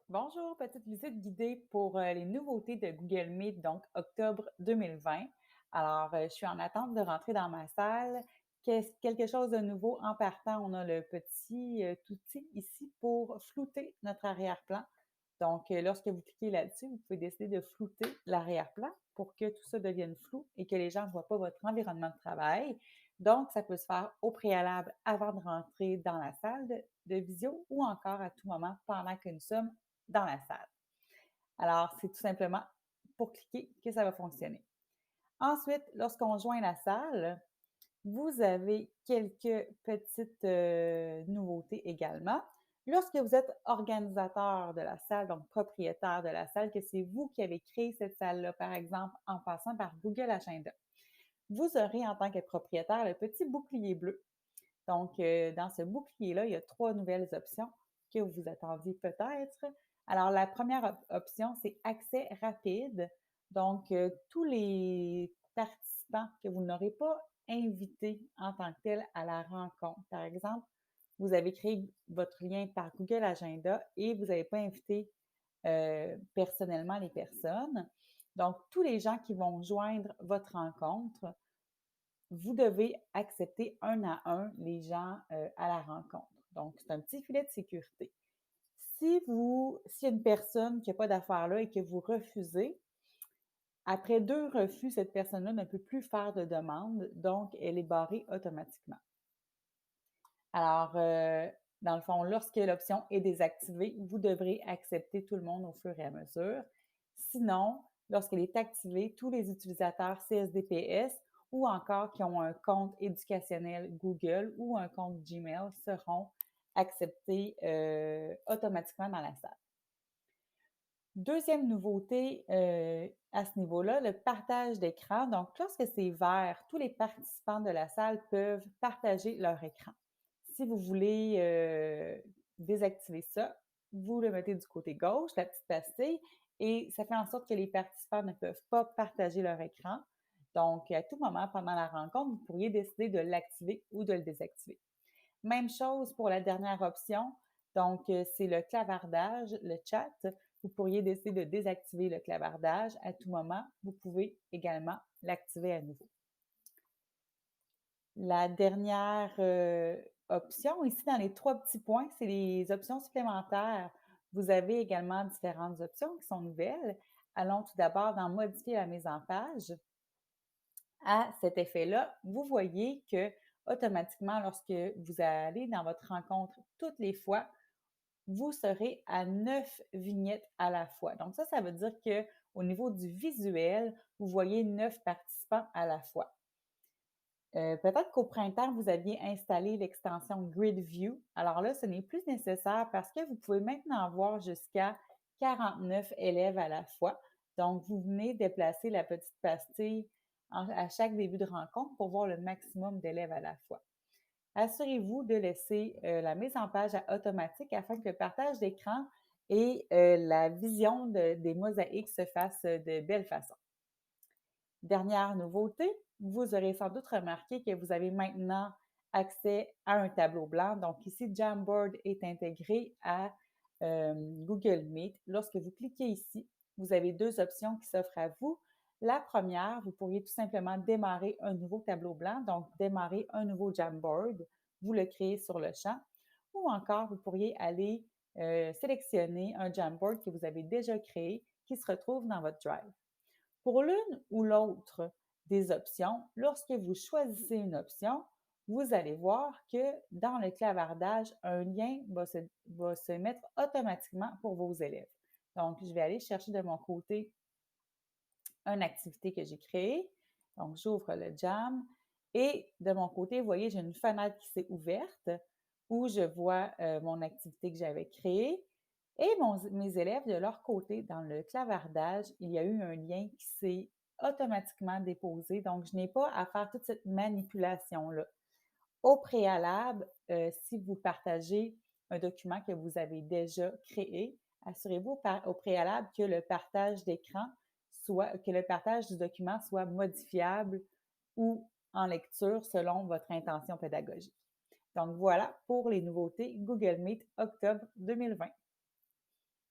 Bonjour, petite visite guidée pour les nouveautés de Google Meet, donc octobre 2020. Alors, je suis en attente de rentrer dans ma salle. Quelque chose de nouveau en partant, on a le petit outil ici pour flouter notre arrière-plan. Donc, lorsque vous cliquez là-dessus, vous pouvez décider de flouter l'arrière-plan pour que tout ça devienne flou et que les gens ne voient pas votre environnement de travail. Donc, ça peut se faire au préalable avant de rentrer dans la salle de visio ou encore à tout moment pendant que nous sommes dans la salle. Alors, c'est tout simplement pour cliquer que ça va fonctionner. Ensuite, lorsqu'on joint la salle, vous avez quelques petites nouveautés également. Lorsque vous êtes organisateur de la salle, donc propriétaire de la salle, que c'est vous qui avez créé cette salle-là, par exemple, en passant par Google Agenda, vous aurez en tant que propriétaire le petit bouclier bleu. Donc, dans ce bouclier-là, il y a 3 nouvelles options que vous attendiez peut-être. Alors, la première option, c'est accès rapide. Donc, tous les participants que vous n'aurez pas invités en tant que tel à la rencontre. Par exemple, vous avez créé votre lien par Google Agenda et vous n'avez pas invité personnellement les personnes. Donc, tous les gens qui vont joindre votre rencontre, vous devez accepter un à un les gens à la rencontre. Donc, c'est un petit filet de sécurité. S'il y a une personne qui n'a pas d'affaires là et que vous refusez, après 2 refus, cette personne-là ne peut plus faire de demande, donc elle est barrée automatiquement. Alors, dans le fond, lorsque l'option est désactivée, vous devrez accepter tout le monde au fur et à mesure. Sinon, lorsqu'elle est activée, tous les utilisateurs CSDPS ou encore qui ont un compte éducationnel Google ou un compte Gmail seront acceptés automatiquement dans la salle. Deuxième nouveauté à ce niveau-là, le partage d'écran. Donc, lorsque c'est vert, tous les participants de la salle peuvent partager leur écran. Si vous voulez désactiver ça, vous le mettez du côté gauche, la petite pastille, et ça fait en sorte que les participants ne peuvent pas partager leur écran. Donc, à tout moment pendant la rencontre, vous pourriez décider de l'activer ou de le désactiver. Même chose pour la dernière option. Donc, c'est le clavardage, le chat. Vous pourriez décider de désactiver le clavardage à tout moment. Vous pouvez également l'activer à nouveau. La dernière option, ici dans les 3 petits points, c'est les options supplémentaires. Vous avez également différentes options qui sont nouvelles. Allons tout d'abord dans modifier la mise en page. À cet effet-là, vous voyez que automatiquement, lorsque vous allez dans votre rencontre toutes les fois, vous serez à 9 vignettes à la fois. Donc ça veut dire qu'au niveau du visuel, vous voyez 9 participants à la fois. Peut-être qu'au printemps, vous aviez installé l'extension Grid View. Alors là, ce n'est plus nécessaire parce que vous pouvez maintenant voir jusqu'à 49 élèves à la fois. Donc, vous venez déplacer la petite pastille à chaque début de rencontre pour voir le maximum d'élèves à la fois. Assurez-vous de laisser la mise en page automatique afin que le partage d'écran et la vision des mosaïques se fassent de belle façon. Dernière nouveauté, vous aurez sans doute remarqué que vous avez maintenant accès à un tableau blanc. Donc ici, Jamboard est intégré à Google Meet. Lorsque vous cliquez ici, vous avez 2 options qui s'offrent à vous. La première, vous pourriez tout simplement démarrer un nouveau tableau blanc, donc démarrer un nouveau Jamboard. Vous le créez sur le champ. Ou encore, vous pourriez aller sélectionner un Jamboard que vous avez déjà créé qui se retrouve dans votre Drive. Pour l'une ou l'autre des options, lorsque vous choisissez une option, vous allez voir que dans le clavardage, un lien va se mettre automatiquement pour vos élèves. Donc, je vais aller chercher de mon côté une activité que j'ai créée. Donc, j'ouvre le Jam et de mon côté, vous voyez, j'ai une fenêtre qui s'est ouverte où je vois mon activité que j'avais créée. Et mes élèves, de leur côté, dans le clavardage, il y a eu un lien qui s'est automatiquement déposé. Donc, je n'ai pas à faire toute cette manipulation-là. Au préalable, si vous partagez un document que vous avez déjà créé, assurez-vous au préalable que le partage d'écran que le partage du document soit modifiable ou en lecture selon votre intention pédagogique. Donc voilà pour les nouveautés Google Meet octobre 2020.